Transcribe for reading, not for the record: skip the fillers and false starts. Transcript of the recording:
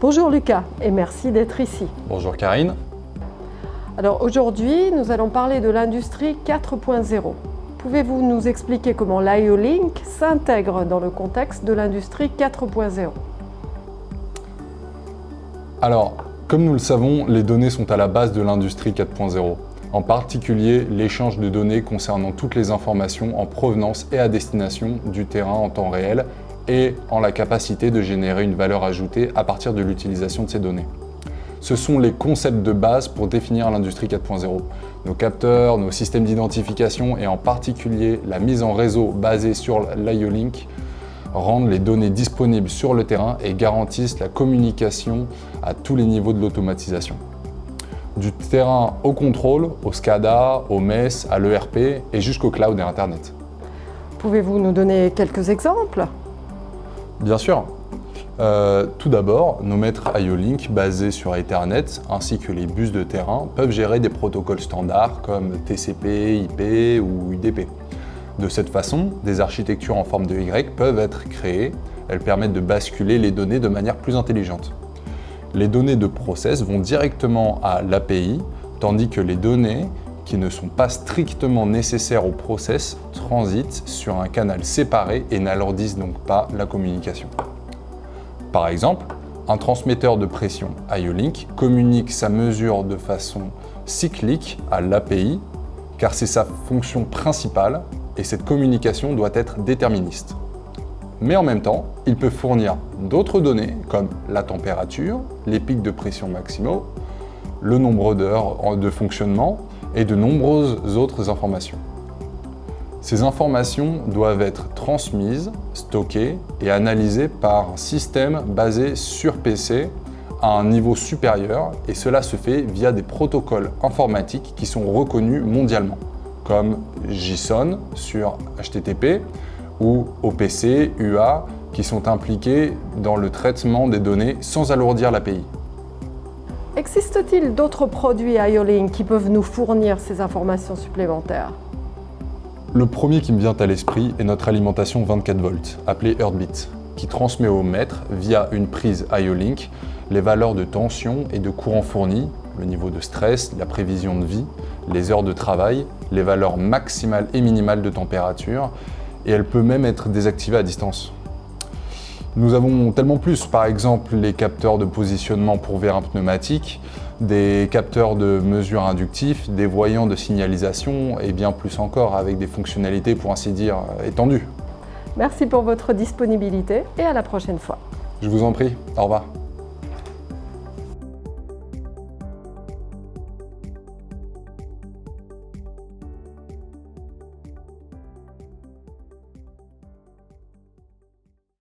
Bonjour Lucas et merci d'être ici. Bonjour Karine. Alors aujourd'hui, nous allons parler de l'industrie 4.0. Pouvez-vous nous expliquer comment l'IO-Link s'intègre dans le contexte de l'industrie 4.0? Alors, comme nous le savons, les données sont à la base de l'industrie 4.0. En particulier, l'échange de données concernant toutes les informations en provenance et à destination du terrain en temps réel et en la capacité de générer une valeur ajoutée à partir de l'utilisation de ces données. Ce sont les concepts de base pour définir l'industrie 4.0. Nos capteurs, nos systèmes d'identification et en particulier la mise en réseau basée sur l'IO-Link rendent les données disponibles sur le terrain et garantissent la communication à tous les niveaux de l'automatisation. Du terrain au contrôle, au SCADA, au MES, à l'ERP et jusqu'au cloud et Internet. Pouvez-vous nous donner quelques exemples? Bien sûr. Tout d'abord, nos maîtres IO-Link basés sur Ethernet ainsi que les bus de terrain peuvent gérer des protocoles standards comme TCP, IP ou UDP. De cette façon, des architectures en forme de Y peuvent être créées. Elles permettent de basculer les données de manière plus intelligente. Les données de process vont directement à l'API, tandis que les données qui ne sont pas strictement nécessaires au process transitent sur un canal séparé et n'alourdissent donc pas la communication. Par exemple, un transmetteur de pression IO-Link communique sa mesure de façon cyclique à l'API, car c'est sa fonction principale et cette communication doit être déterministe. Mais en même temps, il peut fournir d'autres données comme la température, les pics de pression maximaux, le nombre d'heures de fonctionnement et de nombreuses autres informations. Ces informations doivent être transmises, stockées et analysées par un système basé sur PC à un niveau supérieur et cela se fait via des protocoles informatiques qui sont reconnus mondialement, comme JSON sur HTTP ou OPC, UA, qui sont impliqués dans le traitement des données sans alourdir l'API. Existe-t-il d'autres produits IO-Link qui peuvent nous fournir ces informations supplémentaires? Le premier qui me vient à l'esprit est notre alimentation 24 volts, appelée Heartbeat, qui transmet au maître, via une prise IO-Link, les valeurs de tension et de courant fournis, le niveau de stress, la prévision de vie, les heures de travail, les valeurs maximales et minimales de température, et elle peut même être désactivée à distance. Nous avons tellement plus, par exemple les capteurs de positionnement pour vérins pneumatiques, des capteurs de mesure inductifs, des voyants de signalisation et bien plus encore avec des fonctionnalités pour ainsi dire étendues. Merci pour votre disponibilité et à la prochaine fois. Je vous en prie, au revoir.